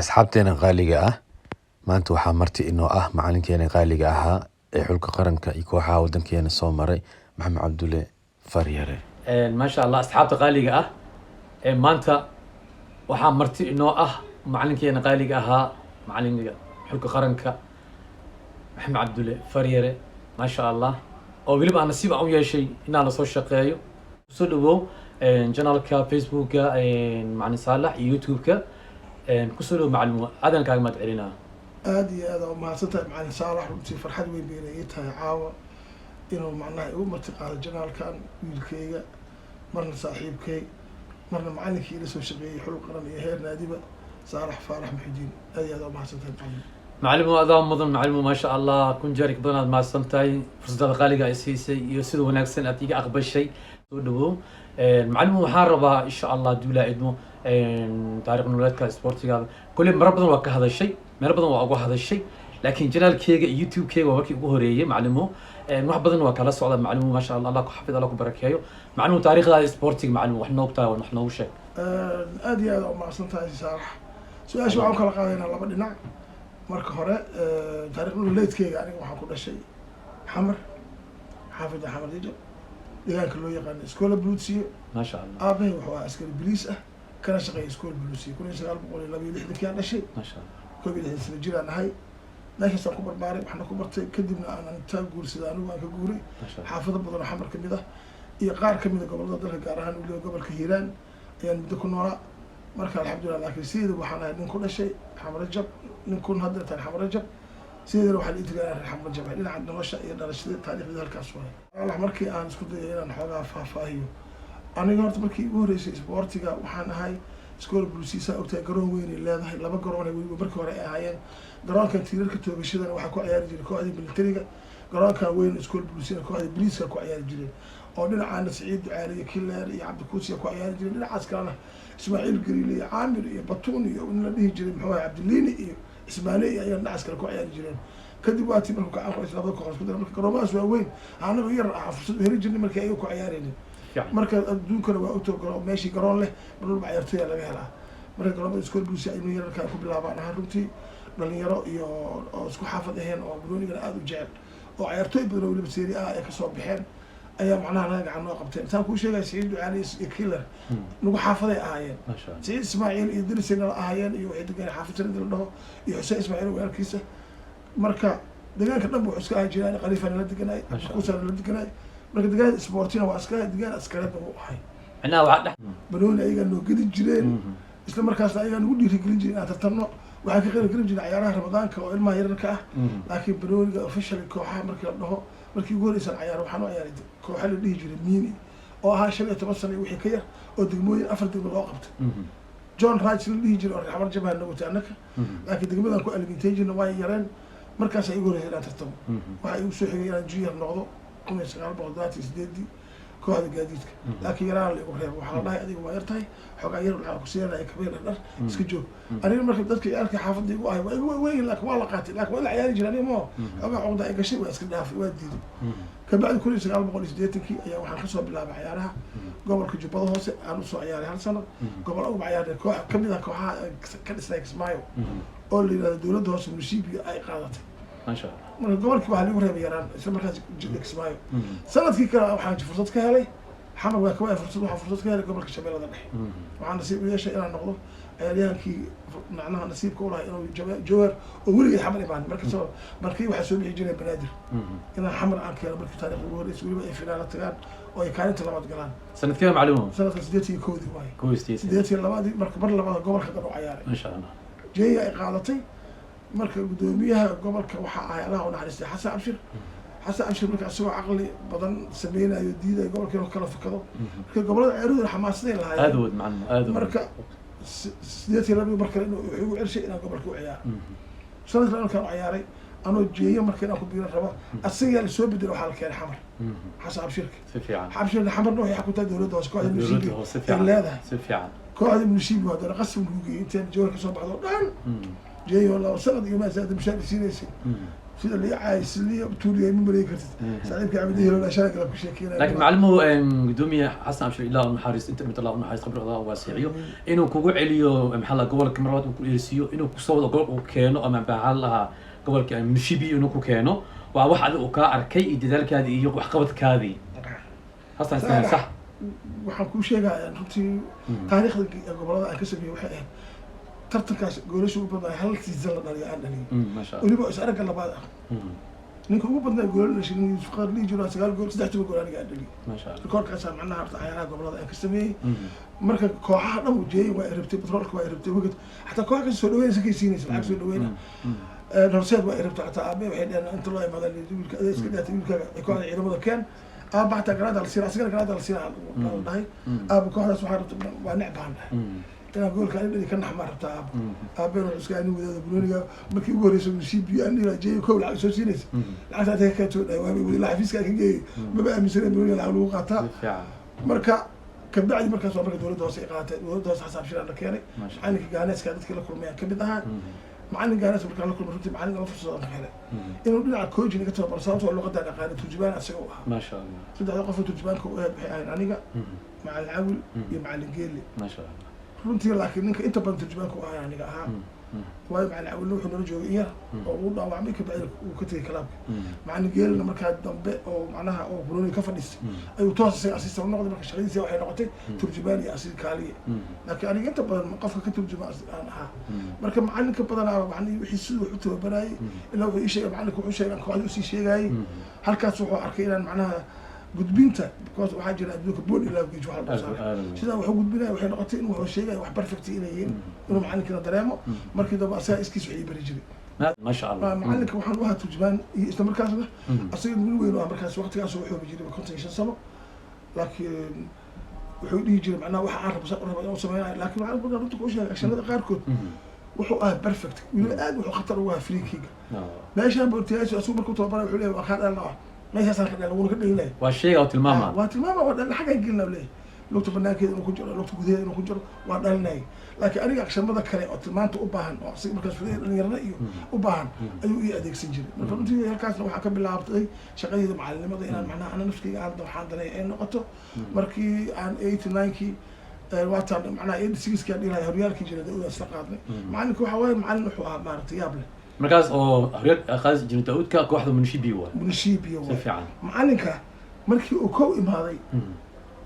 asxaabteena qaaliga ah maanta waxaa marti inoo ah macalinkeena qaaliga ahaa ee xulka qaranka iyo kooxaha wadankeena soo maray maxamed cabdulle faryare. ما شاء الله أصحابته قالي maanta waxaa marti inoo ah macalinkeena qaaliga ahaa macalinka xulka qaranka maxamed cabdulle faryare ما شاء الله oo weliba aan nasiib aan u yeeshay inaan la soo shaqeeyo soo dhawow channelka facebooka macalin saalax iyo youtube-ka kusoo dhawow macalin aadan kaaga mahad celinaa aad iyo aad u mahadsantahay macalin saalax runtii farxad weyn bay ii tahay caawa inuu macnaha igu marti qaado channelkan wiilkayga marna saaxiibkay marna macalinkii ila soo shaqeeyay xul qaran iyo heer naadiba saalax faarax muxidiin aad iyo aad u mahadsantahay macalin معلم هذا مضن معلم ما شاء الله كن جارك بدنا مع سنتاي فرصة قالقة إسيسي يصيروا هناك سنة تيجي أقبل شيء تودو معلم محاربة إن شاء الله دولا إدمو تاريخ نولاد كسبورتي هذا كل مرة بدنا وقع هذا الشيء مرة بدنا وقع هذا الشيء لكن جنال كيجا يوتيوب كيجا وكي جوهرية معلمه نروح بدنا وقع لسه معلم ما شاء الله الله حفظ الله وبركاته معلم تاريخ هذا سبورتي معلم وإحنا نقطة ونحن وشيء أدي هذا مع سنتاي صراحة سؤال شو عم كلا قاعدين على بدنا marka hore taariikh nololeedkayga aniga waxaan ku dhashay xamar xaafida xamar dijo deegaanka loo yaqaan iskoola buluusiyo ما شاء الله aabahay wuxuu ahaa askari biliis ah kana shaqeeya iskoola buluusiyo 1962 aan dhashay ما شاء الله 19 sano jir aan ahay meeshaasaan ku barbaaray waxna ku bartay kadibna aan intaa guursaday anigu aan ka guuray xaafado badan oo xamar kamid ah iyo qaar kamid ah gobolada dalka gaar ahaan weliba gobolka hiiraan ayaan muddo ku noolaa marka alxamdulilah laakiin sideeda waxaan ahay nin ku dhashay xamrajab ninkun hadda tan xamrajab sideeda waxaa la intigaa xamrajab dhinaca nolosha iyo dhalashada taariikhda halkaas waay allah markii aan isku dayay inaan xoogaa faahfaahiyo aniga horta markii ugu horeysay isboortiga waxaan ahay iskool bulsiisa ogtahay garoon weyn ay leedahay laba garoon ay weliba markii hore ay ahaayeen garoonkan tiirarka toogashadana waxaa ku ciyaari jiray kooxdii militariga garoonkan weyn iskool bulsiina kooxda biliiska ku ciyaari jireen oo dhinacaana Saciid Ducaale iyo Kileer iyo Cabdikuusiya ku ciyaari jireen dhinacaas kalena Ismaaciil Gariile iyo Caamir iyo Batuun iyo in la dhihi jiray muxuu ahaa Cabdiliini iyo Ismaaciil ayaa dhinacaas kale ku ciyaari jireen kadib waa tii markuu gacan qoys labada kooxood ku daray marka garoomahaas waa weyn anagu yar fursad heli jirnay markii ay ku ciyaareen marka adduunkana waa ogtoo garoon meeshii garoon leh marwal ciyaartooy laga helaa marka garoomada iskool bulsiya inuu yararka ku bilaabaan ahaan runtii dhalinyaro iyo oo isku xaafad aheen oo garoonigana aad u jecel oo ciyaartooy badan oo weliba seeri ah ay kasoo baxeen ayaa macnaha naga gacan noo qabteen intaan kuu sheegay Saciid Ducaale iyo Kileer nagu xaafaday ahaayeen Saciid Ismaaciil iyo Dirisina ahaayeen iyo waxay degaan xaafadda la dhaho iyo Xuseen Ismaaciil weerkiisa marka deegaanka dhan buu iska jiraan qaliifana la deganay kuusana la deganay marka deegaanka isboortina waa iska deegaan askareed uu ahay أنا واحد banooni ayaga noo geli jireen isla markaasna ayaga nagu dhiirigelin jireen aan tartanno waxaan ka qeyb jiray ciyaaraha Ramadaanka oo ilmaha yararka ah laakiin banooniga officially kooxaha markii la dhaho markii ugu horeysan ciyaar waxaan u ciyaaray kooxo la dhihi jiray Miini oo ahaa 15 sano wixii ka yar oo degmooyin 4 degmo loo qabtay John Rice la dhihi jiray oo xamar jabaan nagu taanaka laakiin degmadan ku almintay jirna way yareen markaas ay ugu horeysan tartamo waxa ay u soo xigay inaan junior noqdo 1988 kooxda gaadiidka laakiin yaraan la igu reebo waxaa la dhahay adiga waa yartahay xogaa yar waxaa ku siinayaa kabeel dhar iska joog aniga marka dadka ciyaarka xaafadda igu ahay waa igu weyn laakiin waa la qaatay laakiin waa la ciyaari jiray aniga moo xogaa cunta ay gashay waa iska dhaafay waa diiday kabacdi 1980 ayaa waxaan kasoo bilaabay ciyaaraha gobolka Jubbada Hoose aan u soo ciyaaray hal sano gobol ugu ciyaaray koox kamid ah kooxaha ka dhisnay Kismaayo oo la yiraahdo dawladda hoose munishibiga ay qaadatay ما شاء الله marka gobolkii waxaa lagu reebay yaraan isla markaas Kismaayo sanadkii kale waxaan fursad ka helay xamar waa ka waxaan fursad ka helay gobolka Shabeellada Dhexe waxaan nasiib u yeeshay inaan noqdo ciyaaryahankii macnaha nasiibka u lahaa inuu joogar oo weligeed xamar imaan markii waxaa soo bixi jiray banaadir inaan xamar aan keeno markii taariikhda ugu horreysay weliba ay finaala tagaan oo ay kaalinta labaad galaan سنة كم معلومة sanadka 82 waaye كويس 82 marka mar labaad gobolka dhan u ciyaaray ما شاء الله jeeya ay qaadatay marka gudoomiyaha gobolka waxaa ahay Allah u naxariistay Xasan Abshir marka asoo aqli badan sameeyay diiday gobolka inuu kala fakado marka gobolada ceeruhu xamaasadeen lahaayeen أدود معنا أدود marka sideetii laba marka inuu ugu cirshay inaan gobolka u ciyaaro sanadkan markaan ciyaaray anoo jeeyo marka inaan ku biiro rabo asaga la soo bedelo waxa la keenay xamar Xasan Abshir سفيان Abshir xamar noo yahay ku taa dawladda hoose kooxda munishibi leedahay سفيان kooxda munishibi waa dara qasab lagu geeyay intaan joorka soo baxdo dhan jeeyo la sanad iyo ma zaad mishal siinaysa sida la caayis liya tuuriya ma maray kartid saaxiibka cabdi helo ashara kala ku sheekeynaa laakiin macalimo gudoomiye xasan abshir ilaa uu naxariis inta mid Allah uu naxariis khibrada waasiiciyo inuu kugu celiyo maxalla gobolka marwad uu ku eelsiyo inuu ku soo wado gobol uu keeno ama baahalaha gobolka Munishibi inuu ku keeno waa wax adiga uu ka arkay dadaalkaadii iyo wax qabadkaadii xasan sax waxaan ku sheegayaa runtii taariikhda gobolada aan ka sameeyay waxay ahayd tartankaas goolasha ugu badnaa hal season la dhaliyo aan dhaliyo weliba is aragga labaad ah ninka ugu badnaa goolal dhashay nin Yusuf Qaar lii jiro 9 gool 3 gool aniga aan dhaliyo rikoorkaas macnaha harta ciyaaraha gobolada aan ka sameeyay marka kooxaha dhan u jeeyay waa rabtay petrolka waa rabtay waqti hatta koox ka soo dhaweynaysa kay siinaysa lacag soo dhaweyna horseed waa rabtay hatta aabe waxay dhaheen inta loo imaado wiilka adeeska dhaatay wiilka kooxda ciidamada keen aba hatta garaada la siira asagana garaada la siira dhahay aba kooxdaas waxaa rabtay waa necbaan أنا أقول لك أنا كان نحمر تاب أبين العسكري وذا برونيا مكي وريس المسيبي أنا جاي كول على سوسينيس العسكري كاتون وابي لا حفيز كان جاي ما بقى مسيرين برونيا العلو قطع مركا كبدعي مركا صار مركا دولة دوسي قاتل دولة دوسي حساب شيء أنا كيري عنك جانس كانت كل مياه كبدها معلم جانس مركا لكل مرتي معلم ما في صار كيري إنه بنلعب كوجي نكتب برصاص واللغة ده قاعدة تجيبان أسوقها ما شاء الله تبدأ توقف تجيبان كوه يعني مع العول مع الجيل ما شاء الله runtii laakiin ninka inta badan turjumaanka u ahaa aniga ahaa waayo macalin awil wuxuu nala joogay iyar oo uu dhaawacmay ka bacdi uu ka tegay kalaabka macalin geelna markaa dambe oo macnaha oo Brunei ka fadhiistay ayuu toos isaga asiista u noqday marka shaqadiisa waxay noqotay turjumaan iyo asiir kaaliye laakiin aniga inta badan qofka ka turjuma aan ahaa marka macalinka badanaa macalin wixii sidoo wuxuu tababarayay ilaa wuxuu ii sheegay macalinka wuxuu sheegay kooxdu sii sheegay halkaas wuxuu arkay inaan macnaha gudbinta because waxaa jira adduunka bood ilaa geej waxa la saaray sida wuxuu gudbinaya waxay noqotay inuu wuxuu sheegay wax perfect inay yihiin inuu macallinkana dareemo markii dambe asaga iskiis wixii bari jiray ما شاء الله معلنك waxaan u ahaa turjubaan iyo isla markaasna asaga mid weyn oo markaas waqtigaas wuxuu jiray 55 sano laakiin wuxuu dhigi jiray macnaha waxa aan rabo inuu sameeyo laakiin waxaan ku runta ku sheegay shaqada qaarkood wuxuu ahaa perfect wili aad wuxuu khatar u ahaa free kick meeshaan boortiyaashu asuu markuu tababaray wuxuu leeyahay waxaan dhalnaa meeshaas aan ka dhalay wuxuu ka dhalay waa shay oo tilmaama waa tilmaama waa dhalay xagga gelna leeyahay lugta banaankeeda inuu ku jiro lugta gudaheeda inuu ku jiro waa dhalinay laakiin aniga akshamada kale oo tilmaanta u baahan oo asiga markaas fudud dhalinyarada iyo u baahan ayuu ii adeegsan jiray marka runtii halkaasna waxaa ka bilaabtay shaqadii macalinimada inaan macnaha ana nafkayga aan waxaan danay ay noqoto markii aan 89kii waataan macnaha 86kii aan dhilahay horyaalkii jiray dawladda isla qaadnay macalinka waxa waaye macalin wuxuu ahaa maaragtay yaab leh markaas oo horyaalka qaas jiray Daawudka kooxda Munishibi waa macalinka markii uu koow imaaday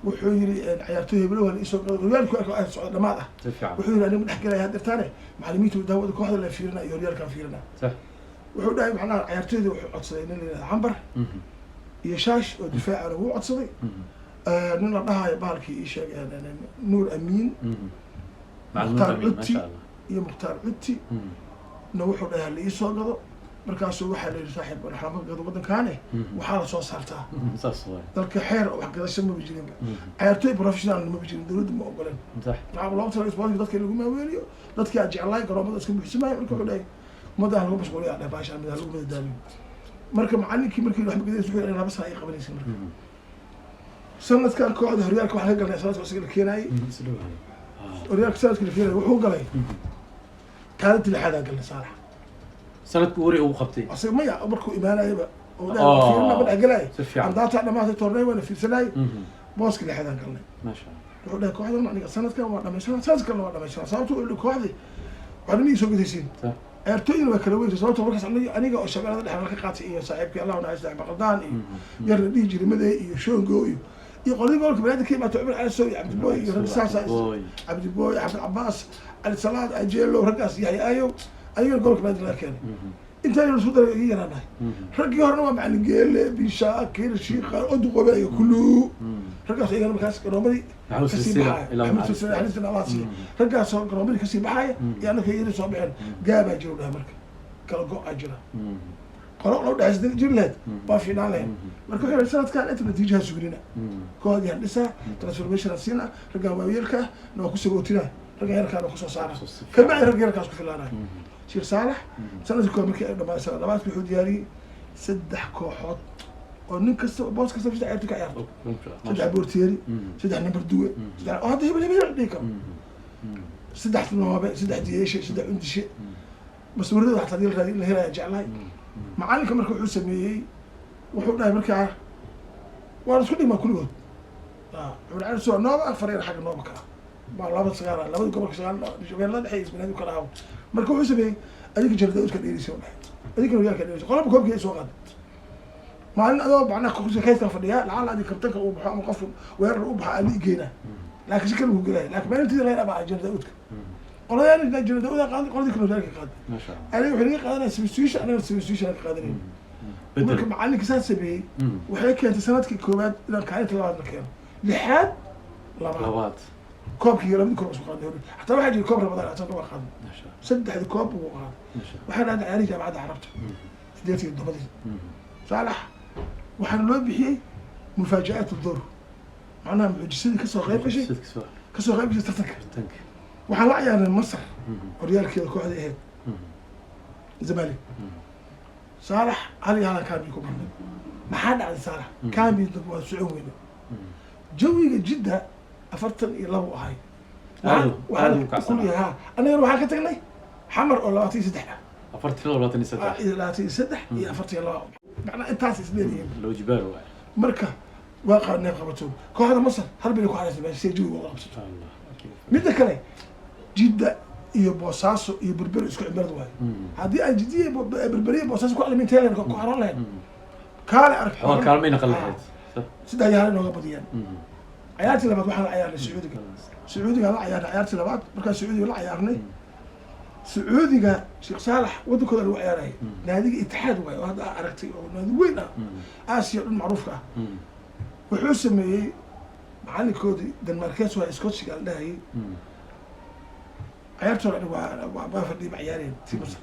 wuxuu yiri ciyaartoy hebel wala isoo horyaalku ay socdo dhamaad ah wuxuu yiri aniga dhex galay hadda taane macallimiintu daawada kooxda la fiirina iyo horyaalkan fiirina صح wuxuu dhahay macnaha ciyaartoyda wuxuu codsaday nin la Cambar iyo Shaash oo difaaca uu codsaday nin la dhahayo baalkii ii sheegay Nuur Amiin Mukhtaar Utti iyo Mukhtaar Utti wuxuu dhahay la isoo gado markaasuu waxaa la yidhi saaxiib raxmad waddankaane waxaa la soo saartaa dalka xeer wax gadasho ma jirin ciyaartoy professional ma jirin dawladda ma ogoleen waxaa loo talay isboortiga dadka lagu maaweeliyo dadkii aan jeclaay garoomada iska buuxsamay marka wuxuu dhahay ummadda lagu mashquuliyo aan baasha mid lagu madadaaliyo marka macallinkii markii wax gadayso wuxuu dhahay laba sano ay qabanaysa marka sanadkan kooxda horyaalka waxa laga galnay sanadka isaga la keenayay horyaalka sanadka la keenayay wuxuu galay kaalintii lixaad galnay saalax sanadku wari uu qabtay asaga maya markuu imaanayba oo fiirna bad galay andaata dhamaatay toornay wala fiirsanay booska lixaad galnay ma sha Allah wuxuu dhahay kooxda aniga sanadkan waa dhamaysan sanadkan waa dhamaysan sababtu uu kooxdi waxaan mii soo gadaysiin ciyaartoyna waa kala weyn sababtu markaas aniga oo shaqada dhex ka qaatay iyo saaxiibkii Allah na haysta Baqdaan iyo yar dhigi jiray maday iyo shoongo iyo qolada gobolka banaadka ma tacbir aan soo Abdi Boy iyo Rasaas Abdi Boy Abdi Abbas Ali Salaad Ajelo ragaas yahay ayuu gobolka banaadka la keenay inta ay soo daray yaraanay ragii horena waa macallin geele bisha kir shiiqa oo duqoba iyo kullu ragaas ayagana markaas garoomadi ragaas oo garoomadi kasii baxaya yaana ka yiri soo bixin gaaba jiro dhahay marka kala go'a jira qolo loo dhaxay jirleed baa finaaleen marka waxay sanadkan inta natiijaha sugnina koodi hadisa transformation asina ragaa waayelka noo ku sagootina ragaa yarka noo ku soo saara ka bacdi ragaa yarkaas ku filaanay شير صالح سنة كم كي لما سنة لما تروح دياري سدح كوحات ونكسر باص كسر في عيارتك عيارتك سدح بورتيري سدح نمبر دوه سدح هذا هي اللي بيعطيكم سدح في النوابع سدح ديش سدح عند شيء بس ورد حتى دي اللي هي جعلها macalinka marka wuxuu sameeyey wuxuu dhahay markaa waa isku dhima kulligood cumar cali soo nooba afar yar xagga nooba kala baa laba sagaal labada gobolka sagaal shabeellada dhexe isbinaadi kala hawo marka wuxuu sameeyey adiga jarda iska dheerisay u dhahay adiga horyaalka dheerisay qolaba koobkii ay soo qaaday maalin adoo macnaha kursiga kaydka fadhiya lacala adiga kabtanka uu baxo ama qof weerar u baxo ali geena laakiin si kale uu gelay laakiin maalintii la yaba jarda udka qoladaan jarda uda qaaday qoladii kale horyaalka qaaday aniga wuxuu iga qaadanaya substitution aniga substitution ka qaadanay marka macalinka saa sameeyey waxay keentay sanadkii koowaad inaan kaalinta labaad la keeno lixaad labaad koobkii labadii koob isku qaaday hataa waxaa jiray koob ramadaan asan waa qaaday saddexdii koob uu qaaday waxaa dhacday ciyaarihii jaamacadda carabta sideedkii todobadii saalax waxaana loo bixiyey mufaajaat الدور macnaha mucjisadii kasoo qayb gashay tartanka waxaan la ciyaarnay masar horyaalkeeda kooxda ahayd zamalek saalax hal iyo halan kaamil ku marnay maxaa dhacday saalax kaamil dad waa socon weyne jawiga jidda 42 ahay waxaan anagana waxaan ka tagnay xamar oo 23 ah 23 iyo 42 macnaha intaas isleeyihiin loo jibaar waay marka waa qaadnay qabato kooxda masar hal bil ku xariisay meesha jawiga uga qabsato midda kale jidda iyo boosaaso iyo berber isku cimilad waay haddii aan jiddiye berberiye boosaaso ku aliminteelan ku xaran lahayn kaale ark waa kaalmayna qalahayd sidaa yahay nooga badiyaan ciyaartii labaad waxaan la ciyaarnay sacuudiga la ciyaarnay ciyaartii labaad markaa sacuudiga la ciyaarnay sacuudiga sheekh saalax wadankooda lagu ciyaarayay naadiga itixaad waay oo hadda aragtay oo naadi weyn ah aasiya dhan macruufka ah wuxuu sameeyey macalinkoodii denmarkees waa scotchiga la dhahayay ciyaartooda waa fadhiya ma ciyaareen tii masar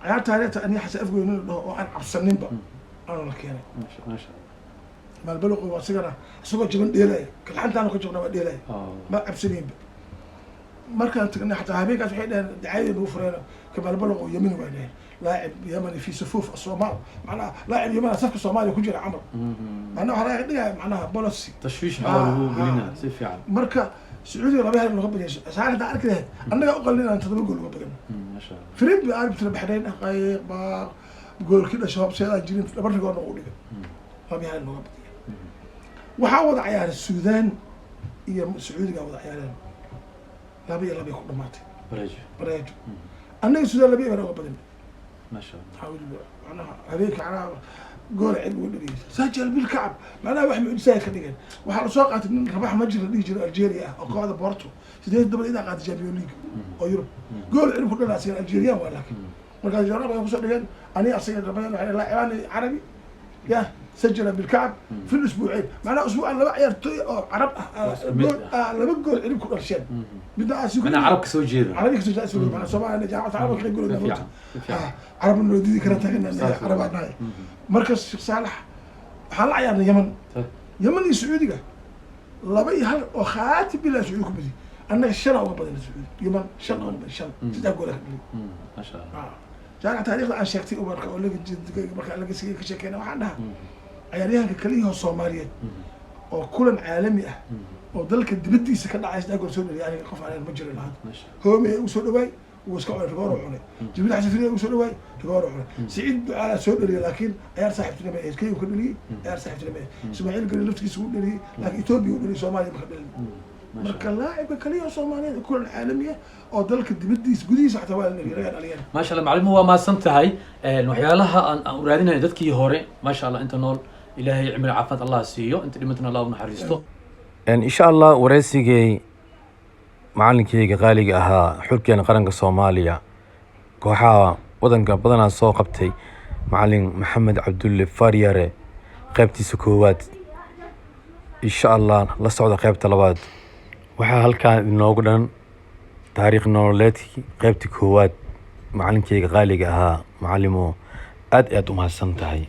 ciyaartaaneta aniga xasan afgoyn la dhaho oo aan cabsaninba aana la keenay maalbaluqu asigana isagoo jaban dheelaya kalxantaana ka jabna waa dheelaya ma cabsanaynba markaan tagnay xataa habeenkaas waxay dhaheen dacaayada nagu fureen kamaalbaluq oo yemini waa dhaheen لاعب يمني في صفوف الصومال معناها لاعب يمني صفقة الصومالي كجرا عمر معناها رايح دقيقة معناها بوليسي تشويش حاله قلنا سيف يعني مركا سعودي ربيع المغرب ليش ساعات تعرف كده أنا أقول لنا أنت تقول قول بقى ما شاء الله فريم بيعرف ترى بحرين حقائق با بقول كده شباب سيدا جيرين لبرت قولنا قولي ربيع المغرب وحاول عيال السودان هي سعودي قاعد عيالين لا بيكون ماتي بريج أنا السودان لا بيقدر يقبل ما شاء الله حاول أنا هذيك على قول علم والنبي سجل بالكعب معناها واحد من سايق خلينا وحال سوقات من رباح مجرى اللي يجري الجيريا او قاعده بورتو سيدي دبل اذا قاعده جامبيون ليج او يوروب قول علم كلنا سير الجيريا ولكن مركز جرب يا كسو دغن اني اصير ربنا لاعبان عربي يا سجل بالكعب في الاسبوعين معناها اسبوع لا عيارتوي او عرب لا بقول علم كل شيء بدنا اسوق انا عرب كسو جيد عربي كسو اسوق معناها سومالي جامعه عرب كي يقولوا عرب انه دي كرتها عرب عندنا مركز الشيخ صالح waxaan la ciyaarnay yemen iyo sacuudiga laba iyo hal oo khaatib bilaa sacuudi ku bidi annaga shan uga badan sacuudi yemen shan saddex gool ah ma sha Allah jaaga taariikhda aan sheegtay umarka oo laga jeeday marka laga sigay ka sheekayna waxaan dhahaa ciyaaryahanka kaliya Soomaaliyeed oo kulan caalami ah oo dalka dibadiisa ka dhacay saddex gool soo dhaliyay qof aan ma jirin lahayd hoome uu soo dhawaay وسكوا رجعوا عنا جبنا حسفيني وسولوا رجعوا عنا سعيد على سؤال لكن أيار صاحبتنا ما إيش كي يكون لي أيار صاحبتنا ما إسماعيل قال لفتك يسوون لي لكن إثيوبيا يقول لي سومالي مخبلني مركز لاعب كليه سومالي كل العالمية أو ذلك بدي سجودي حتى ولا رجال علينا ما شاء الله معلم هو ما صنت هاي وحيالها أن أورادنا ندتك يهوري ما شاء الله أنت نول إلهي عمل عفات الله سيو أنت اللي متنا الله ونحرسته إن شاء الله ورثي macalinkeyga qaaliga ahaa xulkeena qaranka Soomaaliya kooxaha wadanka badanaa soo qabtay macalin Maxamed Cabdulle Faryare qaybtiisa koowaad insha Allah la socda qaybta labaad waxa halkaan inoogu dhan taariikh nololeedkii qaybtii koowaad macalinkeyga qaaliga ahaa macalimo aad u mahadsan tahay